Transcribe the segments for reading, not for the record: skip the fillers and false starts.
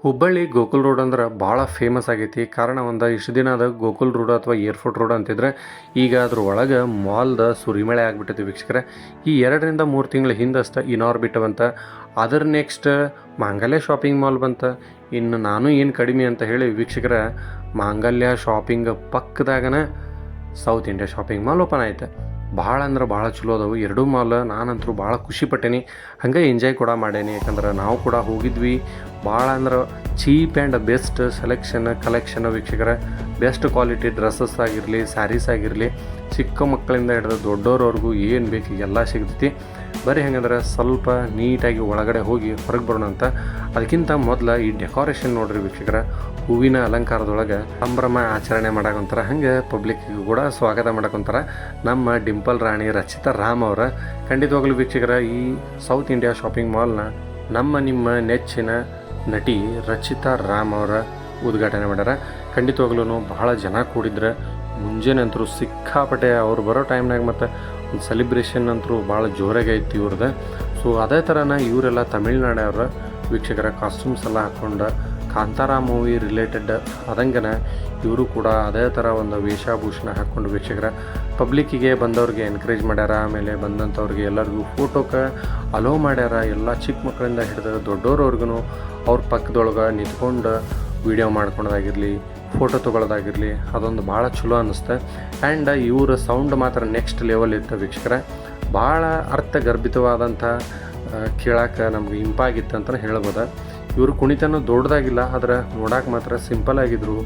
Hubballi Gokul road ಅಂದ್ರೆ ಭಾಳ famous ಆಗೈತಿ. ಕಾರಣ ಇಷ್ಟು ದಿನ ಅದು ಗೋಕುಲ್ ರೋಡ್ ಅಥವಾ ಏರ್ಪೋರ್ಟ್ ರೋಡ್ ಅಂತಿದ್ರೆ, ಈಗ ಅದ್ರ ಒಳಗೆ ಮಾಲ್ದ ಸುರಿಮಳೆ ಆಗ್ಬಿಟ್ಟೈತಿ ವೀಕ್ಷಕರೇ. ಈ 2-3 ತಿಂಗಳ ಹಿಂದಷ್ಟೇ ಇನಾರ್ಬಿಟ್ ಬಂತ, ಅದರ ನೆಕ್ಸ್ಟ್ ಮಾಂಗಲ್ಯ ಶಾಪಿಂಗ್ ಮಾಲ್ ಬಂತ. ಇನ್ನು ನಾನು ಏನು ಕಡಿಮೆ ಅಂತ ಹೇಳಿ ವೀಕ್ಷಕರ, ಮಾಂಗಲ್ಯ ಶಾಪಿಂಗ್ ಪಕ್ಕದಾಗನ south India shopping mall open ಆಯ್ತು. ಭಾಳ ಅಂದ್ರೆ ಭಾಳ ಚಲೋ ಅದಾವು ಎರಡೂ ಮಾಲ್. ನಾನಂತರೂ ಭಾಳ ಖುಷಿ ಪಟ್ಟೇನಿ, ಹಂಗೆ ಎಂಜಾಯ್ ಕೂಡ ಮಾಡೇನಿ. ಯಾಕಂದ್ರೆ ನಾವು ಕೂಡ ಹೋಗಿದ್ವಿ. ಭಾಳ ಅಂದ್ರೆ cheap and best selection collection ವೀಕ್ಷಕರ. ಬೆಸ್ಟ್ ಕ್ವಾಲಿಟಿ ಡ್ರೆಸ್ಸಸ್ ಆಗಿರಲಿ, ಸ್ಯಾರೀಸ್ ಆಗಿರಲಿ, ಚಿಕ್ಕ ಮಕ್ಕಳಿಂದ ಹಿಡಿದು ದೊಡ್ಡೋರವ್ರಿಗೂ ಏನು ಬೇಕು ಎಲ್ಲ ಸಿಗ್ತೈತಿ. ಬರೀ ಹೆಂಗಂದ್ರೆ ಸ್ವಲ್ಪ ನೀಟಾಗಿ ಒಳಗಡೆ ಹೋಗಿ ಹೊರಗೆ ಬರೋಣ ಅಂತ. ಅದಕ್ಕಿಂತ ಮೊದಲು ಈ ಡೆಕೋರೇಷನ್ ನೋಡ್ರಿ ವೀಕ್ಷಕರ, ಹೂವಿನ ಅಲಂಕಾರದೊಳಗೆ ಸಂಭ್ರಮ ಆಚರಣೆ ಮಾಡಾಕೊಂತಾರೆ. ಹಾಗೆ ಪಬ್ಲಿಕ್ಕಿಗೂ ಕೂಡ ಸ್ವಾಗತ ಮಾಡಕೊಂತಾರೆ ನಮ್ಮ ಡಿಂಪಲ್ ರಾಣಿ ರಚಿತಾ ರಾಮ್ ಅವರ. ಖಂಡಿತವಾಗಲೂ ವೀಕ್ಷಕರ, ಈ ಸೌತ್ ಇಂಡಿಯಾ ಶಾಪಿಂಗ್ ಮಾಲ್ನ ನಿಮ್ಮ ನೆಚ್ಚಿನ ನಟಿ ರಚಿತಾ ರಾಮ್ ಅವರ ಉದ್ಘಾಟನೆ ಮಾಡ್ಯಾರ. ಖಂಡಿತವಾಗ್ಲೂ ಭಾಳ ಜನ ಕೂಡಿದ್ರೆ. ಮುಂಜಾನೆ ಅಂತರೂ ಸಿಕ್ಕಾಪಟ್ಟೆ ಅವ್ರು ಬರೋ ಟೈಮ್ನಾಗ ಮತ್ತು ಒಂದು ಸೆಲಿಬ್ರೇಷನ್ ಅಂತರೂ ಭಾಳ ಜೋರಾಗಿ ಐತಿ ಇವ್ರದ್ದು. ಸೊ ಅದೇ ಥರನ ಇವರೆಲ್ಲ ತಮಿಳ್ನಾಡವ್ರ ವೀಕ್ಷಕರ. ಕಾಸ್ಟ್ಯೂಮ್ಸ್ ಎಲ್ಲ ಹಾಕ್ಕೊಂಡು ಕಾಂತಾರ ಮೂವಿ ರಿಲೇಟೆಡ್ ಆದಂಗೆನ ಇವರು ಕೂಡ ಅದೇ ಥರ ಒಂದು ವೇಷಭೂಷಣ ಹಾಕ್ಕೊಂಡು ವೀಕ್ಷಕರ ಪಬ್ಲಿಕ್ಕಿಗೆ ಬಂದವ್ರಿಗೆ ಎನ್ಕರೇಜ್ ಮಾಡ್ಯಾರ. ಆಮೇಲೆ ಬಂದಂಥವ್ರಿಗೆ ಎಲ್ಲರಿಗೂ ಫೋಟೋಕ್ಕೆ ಅಲೋ ಮಾಡ್ಯಾರ. ಎಲ್ಲ ಚಿಕ್ಕ ಮಕ್ಕಳಿಂದ ಹಿಡಿದು ದೊಡ್ಡೋರವ್ರಿಗೂ ಅವ್ರ ಪಕ್ಕದೊಳಗೆ ನಿಂತ್ಕೊಂಡು ವೀಡಿಯೋ ಮಾಡ್ಕೊಳೋದಾಗಿರಲಿ, ಫೋಟೋ ತೊಗೊಳೋದಾಗಿರಲಿ, ಅದೊಂದು ಭಾಳ ಚಲೋ ಅನ್ನಿಸ್ತೆ. ಆ್ಯಂಡ್ ಇವರ ಸೌಂಡ್ ಮಾತ್ರ ನೆಕ್ಸ್ಟ್ ಲೆವೆಲ್ ಇತ್ತು ವೀಕ್ಷಕರ. ಭಾಳ ಅರ್ಥಗರ್ಭಿತವಾದಂಥ ಕೇಳೋಕೆ ನಮ್ಗೆ ಇಂಪಾಗಿತ್ತು ಅಂತಲೇ ಹೇಳ್ಬೋದು. ಇವರು ಕುಣಿತನೂ ದೊಡ್ಡದಾಗಿಲ್ಲ, ಆದರೆ ನೋಡೋಕೆ ಮಾತ್ರ ಸಿಂಪಲ್ ಆಗಿದ್ರು.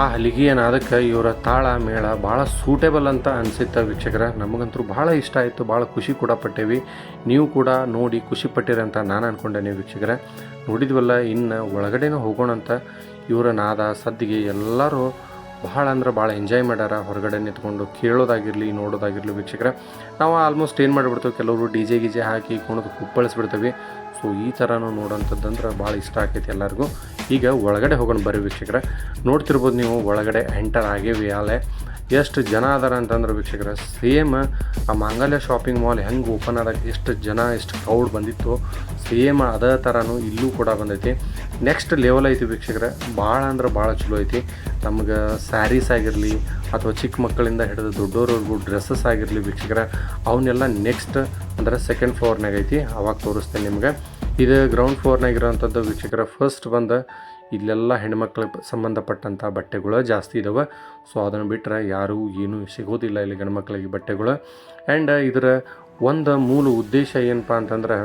ಆ ಹಲಿಗೆ ಅದಕ್ಕೆ ಇವರ ತಾಳ ಮೇಳ ಭಾಳ ಸೂಟೇಬಲ್ ಅಂತ ಅನಿಸುತ್ತೆ ವೀಕ್ಷಕರ. ನಮಗಂತೂ ಭಾಳ ಇಷ್ಟ ಆಯಿತು, ಭಾಳ ಖುಷಿ ಕೂಡ ಪಟ್ಟೇವಿ. ನೀವು ಕೂಡ ನೋಡಿ ಖುಷಿ ಪಟ್ಟಿರಿ ಅಂತ ನಾನು ಅಂದ್ಕೊಂಡೇನೆ ವೀಕ್ಷಕರ. ನೋಡಿದ್ವಲ್ಲ, ಇನ್ನು ಒಳಗಡೆನೂ ಹೋಗೋಣ ಅಂತ. ಇವರ ನಾದ ಸದ್ದಿಗೆ ಎಲ್ಲರೂ ಭಾಳ ಅಂದ್ರೆ ಭಾಳ ಎಂಜಾಯ್ ಮಾಡ್ಯಾರ. ಹೊರಗಡೆ ನಿಂತ್ಕೊಂಡು ಕೇಳೋದಾಗಿರಲಿ, ನೋಡೋದಾಗಿರಲಿ ವೀಕ್ಷಕರ. ನಾವು ಆಲ್ಮೋಸ್ಟ್ ಏನು ಮಾಡಿಬಿಡ್ತೇವೆ, ಕೆಲವರು ಡಿ ಜೆ ಗೀಜೆ ಹಾಕಿ ಕುಣಿದು ಕುಪ್ಪಳಿಸ್ಬಿಡ್ತೇವೆ. ಸೊ ಈ ಥರನೂ ನೋಡೋಂಥದ್ದಂದ್ರೆ ಭಾಳ ಇಷ್ಟ ಆಕೈತಿ ಎಲ್ಲರಿಗೂ. ಈಗ ಒಳಗಡೆ ಹೋಗೋಣ ಬರ್ರಿ ವೀಕ್ಷಕರ. ನೋಡ್ತಿರ್ಬೋದು ನೀವು, ಒಳಗಡೆ ಎಂಟರ್ ಆಗೇವಿ. ಆಲೆ ಎಷ್ಟು ಜನ ಅದಾರ ಅಂತಂದ್ರೆ ವೀಕ್ಷಕರ, ಸೇಮ್ ಆ ಮಾಂಗಲ್ಯ ಶಾಪಿಂಗ್ ಮಾಲ್ ಹೆಂಗೆ ಓಪನ್ ಆದಾಗ ಎಷ್ಟು ಜನ ಎಷ್ಟು ಕ್ರೌಡ್ ಬಂದಿತ್ತು, ಸೇಮ್ ಅದೇ ಥರನೂ ಇಲ್ಲೂ ಕೂಡ ಬಂದೈತಿ. ನೆಕ್ಸ್ಟ್ ಲೆವೆಲ್ ಐತಿ ವೀಕ್ಷಕರ. ಭಾಳ ಅಂದ್ರೆ ಭಾಳ ಚಲೋ ಐತಿ. ನಮ್ಗೆ ಸ್ಯಾರೀಸ್ ಆಗಿರಲಿ ಅಥವಾ ಚಿಕ್ಕ ಮಕ್ಕಳಿಂದ ಹಿಡಿದು ದೊಡ್ಡೋರವ್ರಿಗೂ ಡ್ರೆಸ್ಸಸ್ ಆಗಿರಲಿ ವೀಕ್ಷಕರ, ಅವನ್ನೆಲ್ಲ ನೆಕ್ಸ್ಟ್ ಅಂದರೆ ಸೆಕೆಂಡ್ ಫ್ಲೋರ್ನಾಗ ಐತಿ. ಅವಾಗ ತೋರಿಸ್ತೇನೆ ನಿಮ್ಗೆ. ಇದು ಗ್ರೌಂಡ್ ಫ್ಲೋರ್ನಾಗ ಇರೋವಂಥದ್ದು ವೀಕ್ಷಕರ. ಫಸ್ಟ್ ಬಂದು ಇಲ್ಲೆಲ್ಲ ಹೆಣ್ಮಕ್ಳಿಗೆ ಸಂಬಂಧಪಟ್ಟಂಥ ಬಟ್ಟೆಗಳು ಜಾಸ್ತಿ ಇದ್ದಾವೆ. ಸೊ ಅದನ್ನು ಬಿಟ್ಟರೆ ಯಾರೂ ಏನೂ ಸಿಗೋದಿಲ್ಲ ಇಲ್ಲಿ ಗಂಡ್ಮಕ್ಳಿಗೆ ಬಟ್ಟೆಗಳು. ಆ್ಯಂಡ್ ಇದರ ಒಂದು ಮೂಲ ಉದ್ದೇಶ ಏನಪ್ಪ ಅಂತಂದ್ರೆ,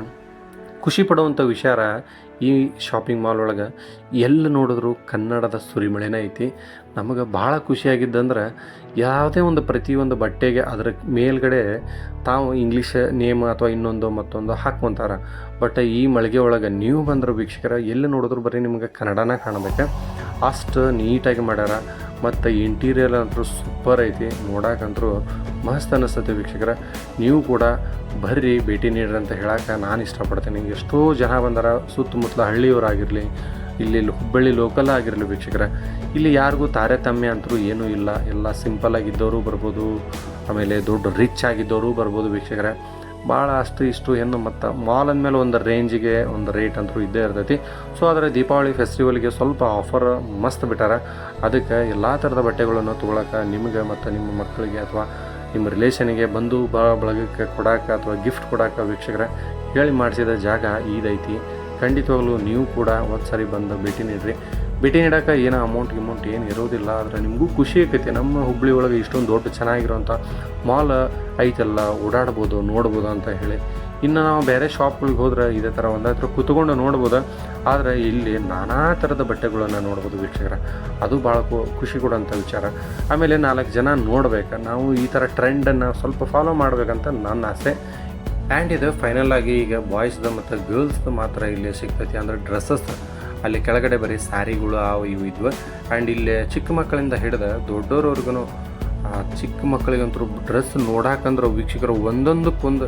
ಖುಷಿ ಪಡುವಂಥ ವಿಚಾರ ಈ ಶಾಪಿಂಗ್ ಮಾಲ್ ಒಳಗೆ ಎಲ್ಲಿ ನೋಡಿದ್ರು ಕನ್ನಡದ ಸುರಿಮಳೆನೇ ಐತಿ. ನಮಗೆ ಭಾಳ ಖುಷಿಯಾಗಿದ್ದಂದ್ರೆ, ಯಾವುದೇ ಒಂದು ಪ್ರತಿಯೊಂದು ಬಟ್ಟೆಗೆ ಅದರ ಮೇಲ್ಗಡೆ ತಾವು ಇಂಗ್ಲೀಷ್ ನೇಮ್ ಅಥವಾ ಇನ್ನೊಂದು ಮತ್ತೊಂದು ಹಾಕ್ಕೊಂತಾರೆ. ಬಟ್ ಈ ಮಳಿಗೆ ಒಳಗೆ ನೀವು ಬಂದ್ರೆ ವೀಕ್ಷಕರ, ಎಲ್ಲಿ ನೋಡಿದ್ರು ಬರೀ ನಿಮ್ಗೆ ಕನ್ನಡನ ಕಾಣಬೇಕು. ಅಷ್ಟು ನೀಟಾಗಿ ಮಾಡ್ಯಾರ. ಮತ್ತು ಇಂಟೀರಿಯರ್ ಅಂತೂ ಸೂಪರ್ ಐತಿ. ನೋಡೋಕಂತೂ ಮಸ್ತ್ ಅನ್ನಿಸ್ತೈತೆ ವೀಕ್ಷಕರ. ನೀವು ಕೂಡ ಬರ್ರಿ, ಭೇಟಿ ನೀಡ್ರಿ ಅಂತ ಹೇಳೋಕೆ ನಾನು ಇಷ್ಟಪಡ್ತೀನಿ. ಎಷ್ಟೋ ಜನ ಬಂದಾರ, ಸುತ್ತಮುತ್ತಲ ಹಳ್ಳಿಯವರಾಗಿರಲಿ, ಇಲ್ಲಿ ಹುಬ್ಬಳ್ಳಿ ಲೋಕಲ್ ಆಗಿರಲಿ ವೀಕ್ಷಕರ. ಇಲ್ಲಿ ಯಾರಿಗೂ ತಾರತಮ್ಯ ಅಂತರೂ ಏನೂ ಇಲ್ಲ. ಎಲ್ಲ ಸಿಂಪಲ್ಲಾಗಿದ್ದವರು ಬರ್ಬೋದು, ಆಮೇಲೆ ದೊಡ್ಡ ರಿಚ್ ಆಗಿದ್ದವರು ಬರ್ಬೋದು ವೀಕ್ಷಕರ. ಭಾಳ ಅಷ್ಟು ಇಷ್ಟು ಏನು ಮತ್ತು ಮಾಲ್ ಅಂದಮೇಲೆ ಒಂದು ರೇಂಜಿಗೆ ಒಂದು ರೇಟ್ ಅಂತೂ ಇದ್ದೇ ಇರ್ತೈತಿ. ಸೊ ಆದರೆ ದೀಪಾವಳಿ ಫೆಸ್ಟಿವಲ್ಗೆ ಸ್ವಲ್ಪ ಆಫರ್ ಮಸ್ತ್ ಬಿಟ್ಟಾರ. ಅದಕ್ಕೆ ಎಲ್ಲ ಥರದ ಬಟ್ಟೆಗಳನ್ನು ತೊಗೊಳಕ್ಕೆ ನಿಮಗೆ ಮತ್ತು ನಿಮ್ಮ ಮಕ್ಕಳಿಗೆ ಅಥವಾ ನಿಮ್ಮ ರಿಲೇಷನಿಗೆ ಬಂಧು ಬಳಗಕ್ಕೆ ಕೊಡೋಕೆ ಅಥವಾ ಗಿಫ್ಟ್ ಕೊಡೋಕೆ ವೀಕ್ಷಕರ ಹೇಳಿ ಮಾಡಿಸಿದ ಜಾಗ ಇದೈತಿ. ಖಂಡಿತವಾಗ್ಲೂ ನೀವು ಕೂಡ ಒಂದು ಸಾರಿ ಬಂದು ಭೇಟಿ ನೀಡ್ರಿ. ಭೇಟಿ ನೀಡೋಕೆ ಏನೋ ಅಮೌಂಟ್ ಏನು ಇರೋದಿಲ್ಲ. ಆದರೆ ನಿಮಗೂ ಖುಷಿ ಆಕೈತಿ. ನಮ್ಮ ಹುಬ್ಬಳ್ಳಿ ಒಳಗೆ ಇಷ್ಟೊಂದು ದೊಡ್ಡ ಚೆನ್ನಾಗಿರೋಂಥ ಮಾಲ್ ಐತೆಲ್ಲ, ಓಡಾಡ್ಬೋದು, ನೋಡ್ಬೋದು ಅಂತ ಹೇಳಿ. ಇನ್ನು ನಾವು ಬೇರೆ ಶಾಪ್ಗಳಿಗೆ ಹೋದ್ರೆ ಇದೇ ಥರ ಒಂದಾತ್ರ ಕೂತ್ಕೊಂಡು ನೋಡ್ಬೋದು. ಆದರೆ ಇಲ್ಲಿ ನಾನಾ ಥರದ ಬಟ್ಟೆಗಳನ್ನು ನೋಡ್ಬೋದು ವೀಕ್ಷಕರ. ಅದು ಭಾಳ ಖುಷಿ ಕೊಡೋಂಥ ವಿಚಾರ. ಆಮೇಲೆ 4 ಜನ ನೋಡ್ಬೇಕು. ನಾವು ಈ ಥರ ಟ್ರೆಂಡನ್ನು ಸ್ವಲ್ಪ ಫಾಲೋ ಮಾಡಬೇಕಂತ ನನ್ನ ಆಸೆ. ಆ್ಯಂಡ್ ಇದು ಫೈನಲ್ ಆಗಿ ಈಗ ಬಾಯ್ಸ್ದು ಮತ್ತು ಗರ್ಲ್ಸ್ದು ಮಾತ್ರ ಇಲ್ಲಿ ಸಿಗ್ತೈತಿ. ಅಂದರೆ ಡ್ರೆಸ್ಸಸ್ ಅಲ್ಲಿ ಕೆಳಗಡೆ ಬರೀ ಸ್ಯಾರಿಗಳು ಅವು ಇವು ಇದ್ವು. ಆ್ಯಂಡ್ ಇಲ್ಲಿ ಚಿಕ್ಕ ಮಕ್ಕಳಿಂದ ಹಿಡಿದು ದೊಡ್ಡೋರವ್ರಿಗೂ ಚಿಕ್ಕ ಮಕ್ಕಳಿಗಂತೂ ಡ್ರೆಸ್ ನೋಡಾಕಂದ್ರೆ ವೀಕ್ಷಕರು ಒಂದೊಂದಕ್ಕೊಂದು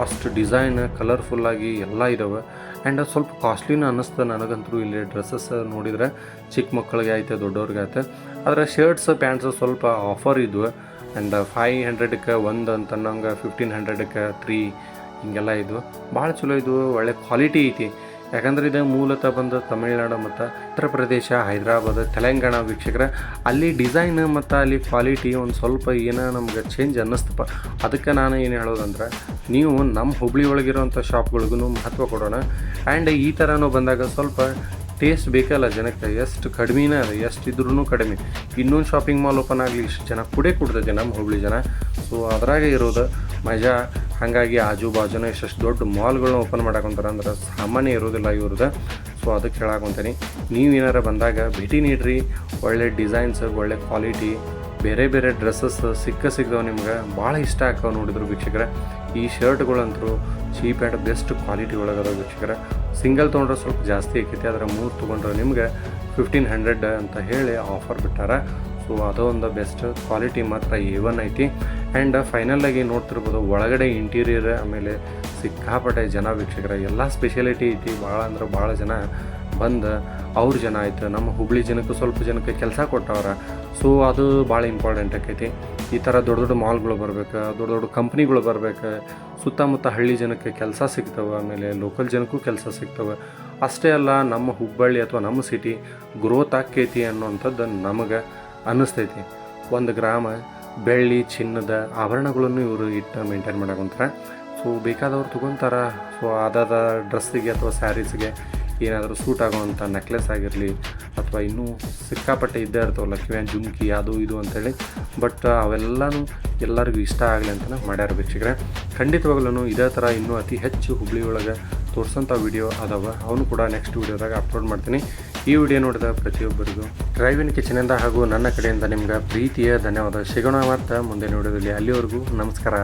ಅಷ್ಟು ಡಿಸೈನ್ ಕಲರ್ಫುಲ್ಲಾಗಿ ಎಲ್ಲ ಇದ್ದಾವೆ. ಆ್ಯಂಡ್ ಅದು ಸ್ವಲ್ಪ ಕಾಸ್ಟ್ಲಿನ ಅನ್ನಿಸ್ತು ನನಗಂತೂ. ಇಲ್ಲಿ ಡ್ರೆಸ್ಸಸ್ ನೋಡಿದರೆ ಚಿಕ್ಕ ಮಕ್ಕಳಿಗೆ ಆಯ್ತು, ದೊಡ್ಡವ್ರಿಗೆ ಆಯ್ತು. ಆದರೆ ಶರ್ಟ್ಸ್ ಪ್ಯಾಂಟ್ಸು ಸ್ವಲ್ಪ ಆಫರ್ ಇದ್ವು. ಆ್ಯಂಡ್ 500ಕ್ಕೆ ಒಂದು ಅಂತ ಅನ್ನೋಂಗೆ 1500ಕ್ಕೆ 3 ಹಿಂಗೆಲ್ಲ ಇದ್ವು. ಭಾಳ ಚಲೋ ಇದ್ವು, ಒಳ್ಳೆ ಕ್ವಾಲಿಟಿ ಐತಿ. ಯಾಕಂದ್ರೆ ಇದು ಮೂಲತಃ ಬಂದು ತಮಿಳುನಾಡು ಮತ್ತು ಉತ್ತರ ಪ್ರದೇಶ, ಹೈದರಾಬಾದ್, ತೆಲಂಗಾಣ ವೀಕ್ಷಕರ ಅಲ್ಲಿ ಡಿಸೈನ್ ಮತ್ತು ಅಲ್ಲಿ ಕ್ವಾಲಿಟಿ ಒಂದು ಸ್ವಲ್ಪ ಏನೋ ನಮ್ಗೆ ಚೇಂಜ್ ಅನ್ನಿಸ್ತಪ್ಪ. ಅದಕ್ಕೆ ನಾನು ಏನು ಹೇಳೋದಂದ್ರೆ, ನೀವು ನಮ್ಮ ಹುಬ್ಳಿ ಒಳಗಿರೋಂಥ ಶಾಪ್ಗಳಿಗೂ ಮಹತ್ವ ಕೊಡೋಣ. ಆ್ಯಂಡ್ ಈ ಥರನೂ ಬಂದಾಗ ಸ್ವಲ್ಪ ಟೇಸ್ಟ್ ಬೇಕಲ್ಲ ಜನಕ್ಕೆ, ಎಷ್ಟು ಕಡಿಮೆನೇ ಅದು, ಎಷ್ಟು ಇದ್ರೂ ಕಡಿಮೆ. ಇನ್ನೊಂದು ಶಾಪಿಂಗ್ ಮಾಲ್ ಓಪನ್ ಆಗಲಿ ಇಷ್ಟು ಜನ ಕುಡ್ತೈತೆ ನಮ್ಮ ಹುಬ್ಳಿ ಜನ. ಸೊ ಅದ್ರಾಗೆ ಇರೋದು ಮಜಾ. ಹಾಗಾಗಿ ಆಜು ಬಾಜುನ ಇಷ್ಟು ದೊಡ್ಡ ಮಾಲ್ಗಳನ್ನ ಓಪನ್ ಮಾಡಕೊಂತಾರೆ ಅಂದ್ರೆ ಸಾಮಾನ್ಯ ಇರೋದಿಲ್ಲ ಇವ್ರದ್ದು. ಸೊ ಅದಕ್ಕೆ ಹೇಳಾಕೊಂತೀನಿ, ನೀವು ಏನಾರ ಬಂದಾಗ ಭೇಟಿ ನೀಡ್ರಿ. ಒಳ್ಳೆ ಡಿಸೈನ್ಸ್, ಒಳ್ಳೆ ಕ್ವಾಲಿಟಿ, ಬೇರೆ ಬೇರೆ ಡ್ರೆಸ್ಸಸ್ ಸಿಗ್ತಾವೆ ನಿಮ್ಗೆ, ಭಾಳ ಇಷ್ಟ ಆಗ್ತಾವೆ ನೋಡಿದ್ರು ವೀಕ್ಷಕರ. ಈ ಶರ್ಟ್ಗಳಂತರೂ ಚೀಪ್ ಆ್ಯಂಡ್ ಬೆಸ್ಟ್ ಕ್ವಾಲಿಟಿ ಒಳಗದ ವೀಕ್ಷಕರ. ಸಿಂಗಲ್ ತೊಗೊಂಡ್ರೆ ಸ್ವಲ್ಪ ಜಾಸ್ತಿ ಆಕೈತಿ, ಆದರೆ 3 ತೊಗೊಂಡ್ರೆ ನಿಮ್ಗೆ 1500 ಅಂತ ಹೇಳಿ ಆಫರ್ ಬಿಟ್ಟಾರ. ಸೊ ಅದೊಂದು ಬೆಸ್ಟ್ ಕ್ವಾಲಿಟಿ ಮಾತ್ರ A1 ಐತಿ. ಆ್ಯಂಡ್ ಫೈನಲಾಗಿ ನೋಡ್ತಿರ್ಬೋದು ಒಳಗಡೆ ಇಂಟೀರಿಯರ್, ಆಮೇಲೆ ಸಿಕ್ಕಾಪಟ್ಟೆ ಜನ ವೀಕ್ಷಕರ, ಎಲ್ಲ ಸ್ಪೆಷಾಲಿಟಿ ಐತಿ. ಭಾಳ ಅಂದ್ರೆ ಭಾಳ ಜನ ಬಂದು ಅವ್ರ ಜನ ಆಯ್ತು, ನಮ್ಮ ಹುಬ್ಳಿ ಜನಕ್ಕೆ ಸ್ವಲ್ಪ ಜನಕ್ಕೆ ಕೆಲಸ ಕೊಟ್ಟವ್ರ. ಸೊ ಅದು ಭಾಳ ಇಂಪಾರ್ಟೆಂಟ್ ಆಕೈತಿ. ಈ ಥರ ದೊಡ್ಡ ದೊಡ್ಡ ಮಾಲ್ಗಳು ಬರ್ಬೇಕು, ದೊಡ್ಡ ದೊಡ್ಡ ಕಂಪ್ನಿಗಳು ಬರ್ಬೇಕು, ಸುತ್ತಮುತ್ತ ಹಳ್ಳಿ ಜನಕ್ಕೆ ಕೆಲಸ ಸಿಗ್ತವೆ, ಆಮೇಲೆ ಲೋಕಲ್ ಜನಕ್ಕೂ ಕೆಲಸ ಸಿಗ್ತವೆ. ಅಷ್ಟೇ ಅಲ್ಲ, ನಮ್ಮ ಹುಬ್ಬಳ್ಳಿ ಅಥವಾ ನಮ್ಮ ಸಿಟಿ ಗ್ರೋತ್ ಆಕ್ಕೈತಿ ಅನ್ನೋವಂಥದ್ದು ನಮಗೆ ಅನ್ನಿಸ್ತೈತಿ. 1 ಗ್ರಾಮ ಬೆಳ್ಳಿ ಚಿನ್ನದ ಆಭರಣಗಳನ್ನು ಇವರು ಇಟ್ಟು ಮೇಂಟೈನ್ ಮಾಡಕೊಂತಾರೆ. ಸೊ ಬೇಕಾದವ್ರು ತೊಗೊತಾರೆ. ಸೊ ಅದಾದ ಡ್ರೆಸ್ಸಿಗೆ ಅಥವಾ ಸ್ಯಾರೀಸ್ಗೆ ಏನಾದರೂ ಸೂಟ್ ಆಗೋವಂಥ ನೆಕ್ಲೆಸ್ ಆಗಿರಲಿ, ಅಥವಾ ಇನ್ನೂ ಸಿಕ್ಕಾಪಟ್ಟೆ ಇದ್ದೇ ಇರ್ತಾವಲ್ಲ ಕಿವ್ಯಾನ ಜುಮ್ಕಿ ಅದು ಇದು ಅಂಥೇಳಿ. ಬಟ್ ಅವೆಲ್ಲನೂ ಎಲ್ಲರಿಗೂ ಇಷ್ಟ ಆಗಲಿ ಅಂತಲೇ ಮಾಡ್ಯಾರ ವೀಕ್ಷಕರೇ. ಖಂಡಿತವಾಗ್ಲೂ ಇದೇ ಥರ ಇನ್ನೂ ಅತಿ ಹೆಚ್ಚು ಹುಬ್ಳಿ ಒಳಗೆ ತೋರಿಸೋಂಥ ವಿಡಿಯೋ ಅದಾವೆ, ಅವನು ಕೂಡ ನೆಕ್ಸ್ಟ್ ವಿಡಿಯೋದಾಗ ಅಪ್ಲೋಡ್ ಮಾಡ್ತೀನಿ. ಈ ವಿಡಿಯೋ ನೋಡಿದ ಪ್ರತಿಯೊಬ್ಬರಿಗೂ ಡ್ರೈವಿನ್ ಕಿಚನಿಂದ ಹಾಗೂ ನನ್ನ ಕಡೆಯಿಂದ ನಿಮ್ಗೆ ಪ್ರೀತಿಯ ಧನ್ಯವಾದ. ಸಿಗೋಣ ಮತ್ತು ಮುಂದಿನ ವಿಡಿಯೋದಲ್ಲಿ. ಅಲ್ಲಿವರೆಗೂ ನಮಸ್ಕಾರ.